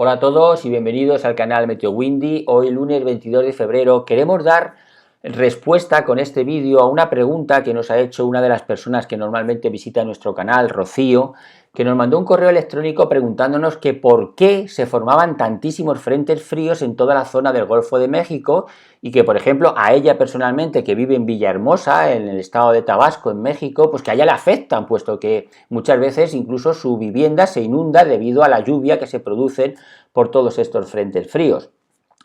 Hola a todos y bienvenidos al canal Meteo Windy. Hoy lunes 22 de febrero queremos dar respuesta con este vídeo a una pregunta que nos ha hecho una de las personas que normalmente visita nuestro canal, Rocío, que nos mandó un correo electrónico preguntándonos que por qué se formaban tantísimos frentes fríos en toda la zona del Golfo de México y que, por ejemplo, a ella personalmente, que vive en Villahermosa, en el estado de Tabasco, en México, pues que a ella le afectan, puesto que muchas veces incluso su vivienda se inunda debido a la lluvia que se produce por todos estos frentes fríos.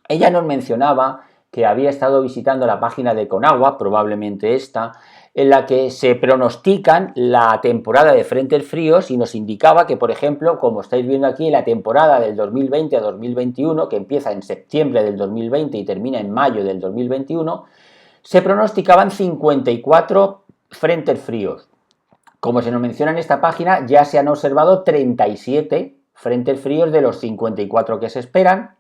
Ella nos mencionaba que había estado visitando la página de Conagua, probablemente esta, en la que se pronostican la temporada de frentes fríos y nos indicaba que, por ejemplo, como estáis viendo aquí, la temporada del 2020 a 2021, que empieza en septiembre del 2020 y termina en mayo del 2021, se pronosticaban 54 frentes fríos. Como se nos menciona en esta página, ya se han observado 37 frentes fríos de los 54 que se esperan,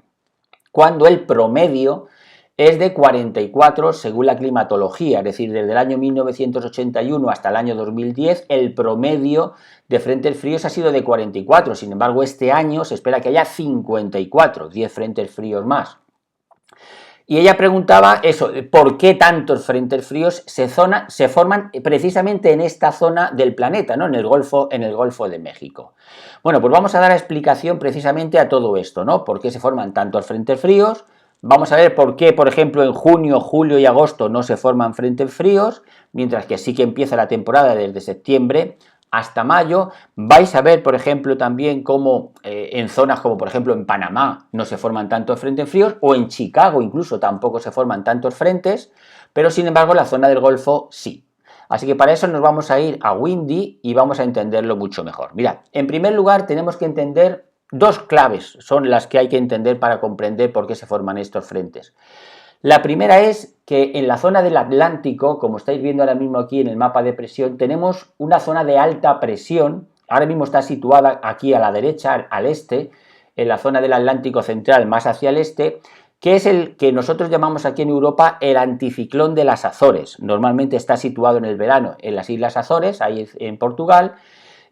cuando el promedio es de 44 según la climatología, es decir, desde el año 1981 hasta el año 2010 el promedio de frentes fríos ha sido de 44, sin embargo este año se espera que haya 54, 10 frentes fríos más. Y ella preguntaba eso, ¿por qué tantos frentes fríos se forman precisamente en esta zona del planeta, ¿no? en el Golfo de México? Bueno, pues vamos a dar explicación precisamente a todo esto, ¿no? ¿Por qué se forman tantos frentes fríos? Vamos a ver por qué, por ejemplo, en junio, julio y agosto no se forman frentes fríos, mientras que sí que empieza la temporada desde septiembre hasta mayo. Vais a ver, por ejemplo, también cómo en zonas como, por ejemplo, en Panamá no se forman tantos frentes fríos, o en Chicago incluso tampoco se forman tantos frentes, pero sin embargo en la zona del Golfo sí. Así que para eso nos vamos a ir a Windy y vamos a entenderlo mucho mejor. Mirad, en primer lugar tenemos que entender dos claves, son las que hay que entender para comprender por qué se forman estos frentes. La primera es que en la zona del Atlántico, como estáis viendo ahora mismo aquí en el mapa de presión, tenemos una zona de alta presión, ahora mismo está situada aquí a la derecha, al este, en la zona del Atlántico central más hacia el este, que es el que nosotros llamamos aquí en Europa el anticiclón de las Azores. Normalmente está situado en el verano en las Islas Azores, ahí en Portugal,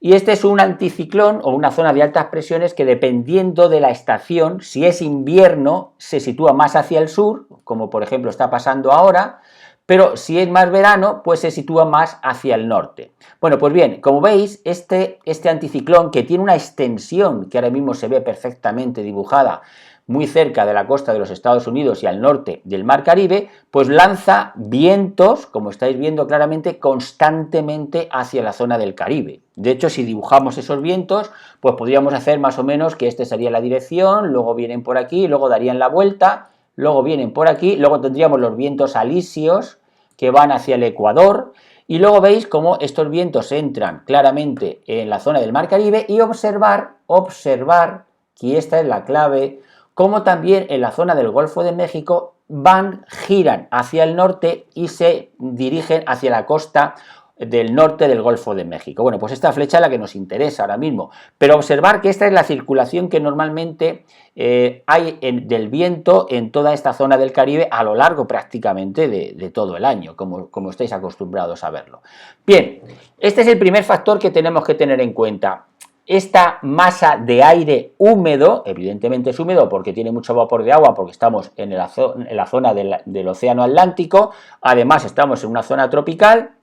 y este es un anticiclón o una zona de altas presiones que, dependiendo de la estación, si es invierno se sitúa más hacia el sur, como por ejemplo está pasando ahora, pero si es más verano pues se sitúa más hacia el norte. Bueno, pues bien, como veis, este anticiclón, que tiene una extensión que ahora mismo se ve perfectamente dibujada muy cerca de la costa de los Estados Unidos y al norte del Mar Caribe, pues lanza vientos, como estáis viendo claramente, constantemente hacia la zona del Caribe. De hecho, si dibujamos esos vientos, pues podríamos hacer más o menos que esta sería la dirección, luego vienen por aquí, luego darían la vuelta, luego vienen por aquí, luego tendríamos los vientos alisios que van hacia el Ecuador, y luego veis cómo estos vientos entran claramente en la zona del Mar Caribe, y observar, que esta es la clave, como también en la zona del Golfo de México giran hacia el norte y se dirigen hacia la costa del norte del Golfo de México. Bueno, pues esta flecha es la que nos interesa ahora mismo, pero observar que esta es la circulación que normalmente hay del viento en toda esta zona del Caribe a lo largo prácticamente de todo el año, como estáis acostumbrados a verlo. Bien, este es el primer factor que tenemos que tener en cuenta. Esta masa de aire húmedo, evidentemente es húmedo porque tiene mucho vapor de agua, porque estamos en la zona del océano Atlántico, además estamos en una zona tropical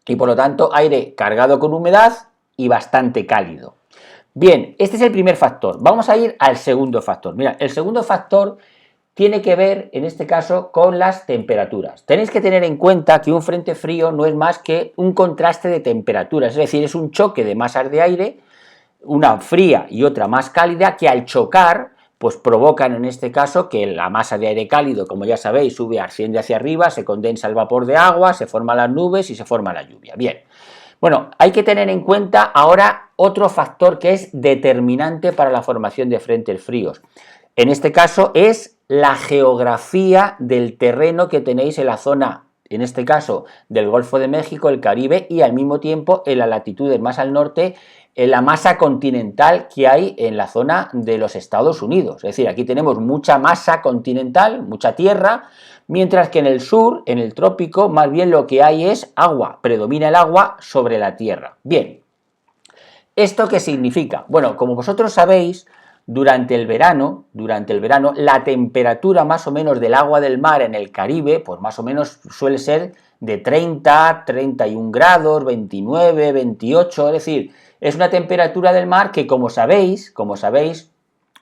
y por lo tanto aire cargado con humedad y bastante cálido. Bien, este es el primer factor. Vamos a ir al segundo factor. Mira, el segundo factor tiene que ver, en este caso, con las temperaturas. Tenéis que tener en cuenta que un frente frío no es más que un contraste de temperaturas, es decir, es un choque de masas de aire, una fría y otra más cálida, que al chocar pues provocan en este caso que la masa de aire cálido, como ya sabéis, asciende hacia arriba, se condensa el vapor de agua, se forman las nubes y se forma la lluvia. Bien, bueno, hay que tener en cuenta ahora otro factor que es determinante para la formación de frentes fríos. En este caso es la geografía del terreno que tenéis en la zona, en este caso del Golfo de México, el Caribe, y al mismo tiempo en las latitudes más al norte, en la masa continental que hay en la zona de los Estados Unidos. Es decir, aquí tenemos mucha masa continental, mucha tierra, mientras que en el sur, en el trópico, más bien lo que hay es agua, predomina el agua sobre la tierra. Bien, ¿esto qué significa? Bueno, como vosotros sabéis, durante el verano, la temperatura más o menos del agua del mar en el Caribe, pues más o menos suele ser de 30, 31 grados, 29, 28, es decir, es una temperatura del mar que, como sabéis,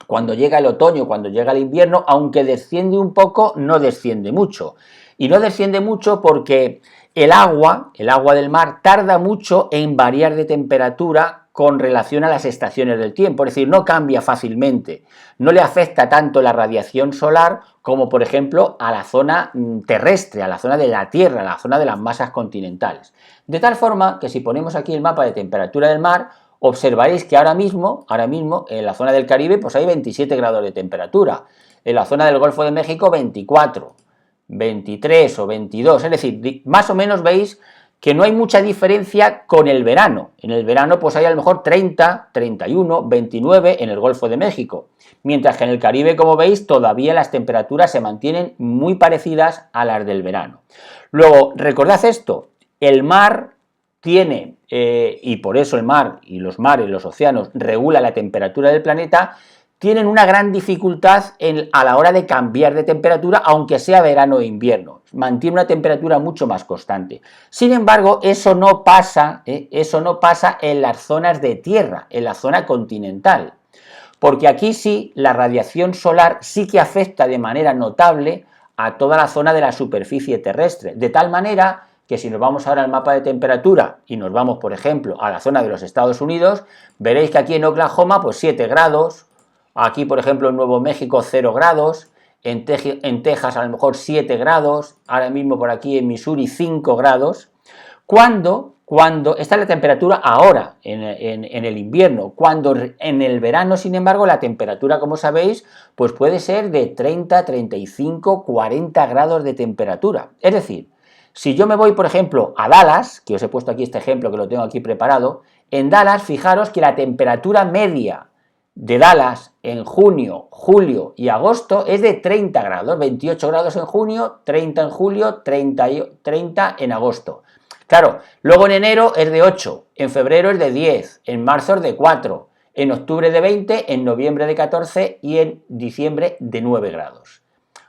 cuando llega el otoño, cuando llega el invierno, aunque desciende un poco, no desciende mucho. Y no desciende mucho porque el agua del mar tarda mucho en variar de temperatura con relación a las estaciones del tiempo, es decir, no cambia fácilmente, no le afecta tanto la radiación solar como, por ejemplo, a la zona terrestre, a la zona de la Tierra, a la zona de las masas continentales. De tal forma que si ponemos aquí el mapa de temperatura del mar, observaréis que ahora mismo en la zona del Caribe pues hay 27 grados de temperatura, en la zona del Golfo de México 24, 23 o 22, es decir, más o menos veis que no hay mucha diferencia con el verano. En el verano pues hay a lo mejor 30, 31, 29 en el Golfo de México, mientras que en el Caribe, como veis, todavía las temperaturas se mantienen muy parecidas a las del verano. Luego, recordad esto, el mar tiene, y por eso el mar y los mares, los océanos, regula la temperatura del planeta, tienen una gran dificultad a la hora de cambiar de temperatura, aunque sea verano o invierno. Mantiene una temperatura mucho más constante. Sin embargo, eso no pasa en las zonas de tierra, en la zona continental. Porque aquí sí, la radiación solar sí que afecta de manera notable a toda la zona de la superficie terrestre. De tal manera que si nos vamos ahora al mapa de temperatura y nos vamos, por ejemplo, a la zona de los Estados Unidos, veréis que aquí en Oklahoma, pues 7 grados, aquí, por ejemplo, en Nuevo México 0 grados, en Texas a lo mejor 7 grados, ahora mismo por aquí en Missouri 5 grados, cuando esta es la temperatura ahora, en el invierno, cuando en el verano, sin embargo, la temperatura, como sabéis, pues puede ser de 30, 35, 40 grados de temperatura. Es decir, si yo me voy, por ejemplo, a Dallas, que os he puesto aquí este ejemplo, que lo tengo aquí preparado, en Dallas, fijaros que la temperatura media de Dallas en junio, julio y agosto es de 30 grados, 28 grados en junio, 30 en julio, 30 en agosto. Claro, luego en enero es de 8, en febrero es de 10, en marzo es de 4, en octubre de 20, en noviembre de 14 y en diciembre de 9 grados.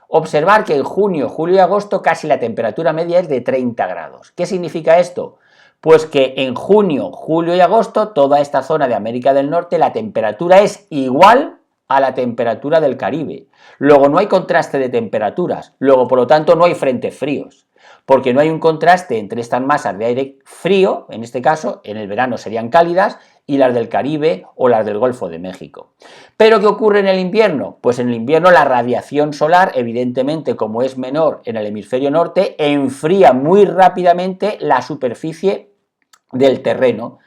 Observar que en junio, julio y agosto casi la temperatura media es de 30 grados. ¿Qué significa esto? Pues que en junio, julio y agosto, toda esta zona de América del Norte, la temperatura es igual a la temperatura del Caribe. Luego no hay contraste de temperaturas, luego por lo tanto no hay frentes fríos, porque no hay un contraste entre estas masas de aire frío, en este caso, en el verano serían cálidas, y las del Caribe o las del Golfo de México. ¿Pero qué ocurre en el invierno? Pues en el invierno la radiación solar, evidentemente, como es menor en el hemisferio norte, enfría muy rápidamente la superficie del terreno.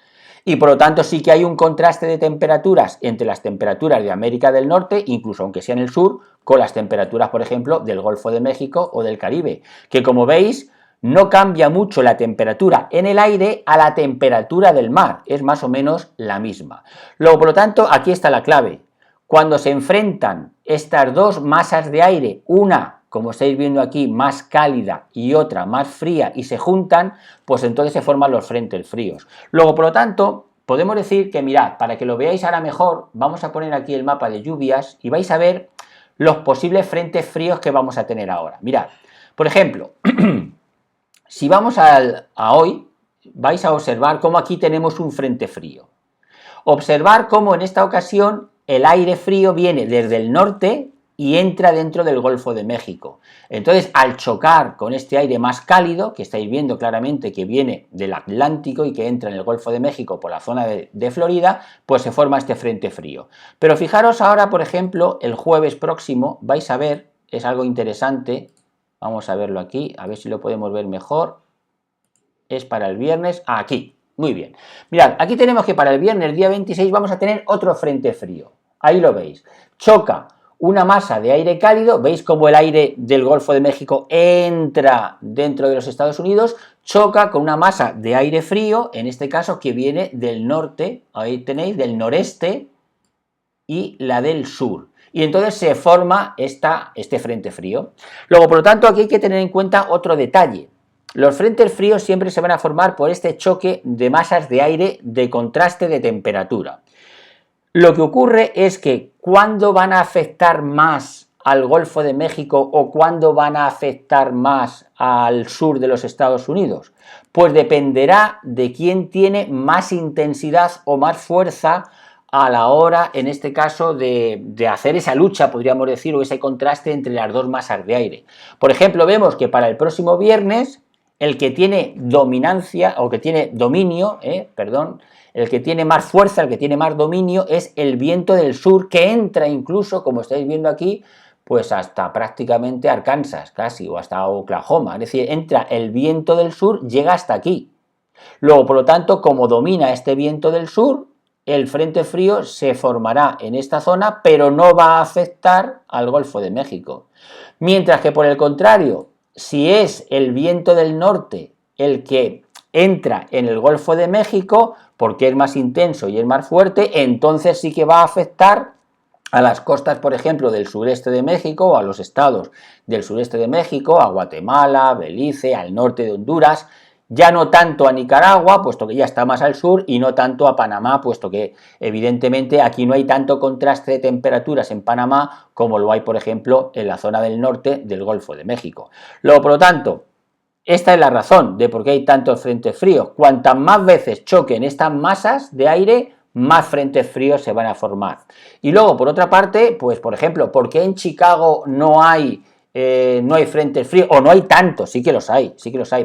Y por lo tanto sí que hay un contraste de temperaturas entre las temperaturas de América del Norte, incluso aunque sea en el sur, con las temperaturas, por ejemplo, del Golfo de México o del Caribe, que como veis no cambia mucho la temperatura en el aire a la temperatura del mar, es más o menos la misma. Luego, por lo tanto, aquí está la clave. Cuando se enfrentan estas dos masas de aire, una, como estáis viendo aquí, más cálida y otra más fría, y se juntan, pues entonces se forman los frentes fríos. Luego, por lo tanto, podemos decir que, mirad, para que lo veáis ahora mejor, vamos a poner aquí el mapa de lluvias y vais a ver los posibles frentes fríos que vamos a tener ahora. Mirad, por ejemplo, si vamos a hoy, vais a observar cómo aquí tenemos un frente frío. Observar cómo en esta ocasión el aire frío viene desde el norte y entra dentro del Golfo de México. Entonces, al chocar con este aire más cálido, que estáis viendo claramente que viene del Atlántico y que entra en el Golfo de México por la zona de Florida, pues se forma este frente frío. Pero fijaros ahora, por ejemplo, el jueves próximo, vais a ver, es algo interesante, vamos a verlo aquí, a ver si lo podemos ver mejor, es para el viernes, aquí, muy bien. Mirad, aquí tenemos que para el viernes, día 26, vamos a tener otro frente frío, ahí lo veis, choca una masa de aire cálido, veis cómo el aire del Golfo de México entra dentro de los Estados Unidos, choca con una masa de aire frío, en este caso que viene del norte, ahí tenéis, del noreste y la del sur. Y entonces se forma este frente frío. Luego, por lo tanto, aquí hay que tener en cuenta otro detalle. Los frentes fríos siempre se van a formar por este choque de masas de aire de contraste de temperatura. Lo que ocurre es que ¿cuándo van a afectar más al Golfo de México o cuándo van a afectar más al sur de los Estados Unidos? Pues dependerá de quién tiene más intensidad o más fuerza a la hora, en este caso, de hacer esa lucha, podríamos decir, o ese contraste entre las dos masas de aire. Por ejemplo, vemos que para el próximo viernes, el que tiene dominancia, o que tiene dominio, el que tiene más fuerza, el que tiene más dominio, es el viento del sur, que entra incluso, como estáis viendo aquí, pues hasta prácticamente Arkansas, casi, o hasta Oklahoma. Es decir, entra el viento del sur, llega hasta aquí. Luego, por lo tanto, como domina este viento del sur, el frente frío se formará en esta zona, pero no va a afectar al Golfo de México. Mientras que, por el contrario, si es el viento del norte el que entra en el Golfo de México, porque es más intenso y es más fuerte, entonces sí que va a afectar a las costas, por ejemplo, del sureste de México, o a los estados del sureste de México, a Guatemala, Belice, al norte de Honduras, ya no tanto a Nicaragua, puesto que ya está más al sur, y no tanto a Panamá, puesto que evidentemente aquí no hay tanto contraste de temperaturas en Panamá como lo hay, por ejemplo, en la zona del norte del Golfo de México. Luego, por lo tanto, esta es la razón de por qué hay tantos frentes fríos. Cuantas más veces choquen estas masas de aire, más frentes fríos se van a formar. Y luego, por otra parte, pues por ejemplo, ¿por qué en Chicago no hay frentes fríos? O no hay tantos, sí que los hay,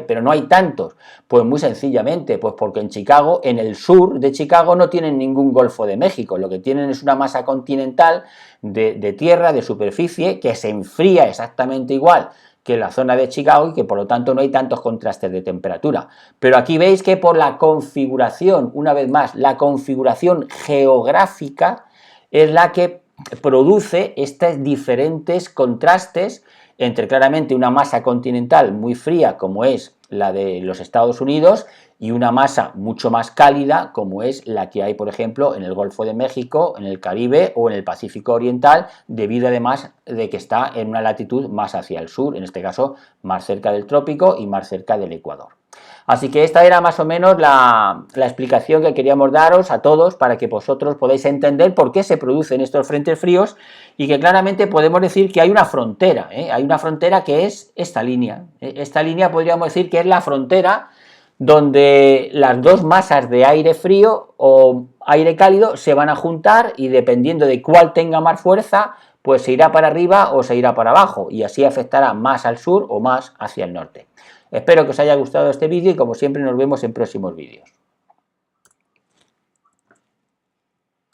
pero no hay tantos. Pues muy sencillamente, pues porque en Chicago, en el sur de Chicago, no tienen ningún Golfo de México. Lo que tienen es una masa continental de tierra, de superficie, que se enfría exactamente igual que en la zona de Chicago, y que por lo tanto no hay tantos contrastes de temperatura. Pero aquí veis que por la configuración, una vez más, la configuración geográfica es la que produce estos diferentes contrastes entre claramente una masa continental muy fría, como es la de los Estados Unidos, y una masa mucho más cálida, como es la que hay, por ejemplo, en el Golfo de México, en el Caribe o en el Pacífico Oriental, debido además de que está en una latitud más hacia el sur, en este caso más cerca del trópico y más cerca del Ecuador. Así que esta era más o menos la explicación que queríamos daros a todos, para que vosotros podáis entender por qué se producen estos frentes fríos, y que claramente podemos decir que hay una frontera, hay una frontera que es esta línea. Esta línea podríamos decir que es la frontera donde las dos masas de aire frío o aire cálido se van a juntar, y dependiendo de cuál tenga más fuerza, pues se irá para arriba o se irá para abajo, y así afectará más al sur o más hacia el norte. Espero que os haya gustado este vídeo, y como siempre nos vemos en próximos vídeos.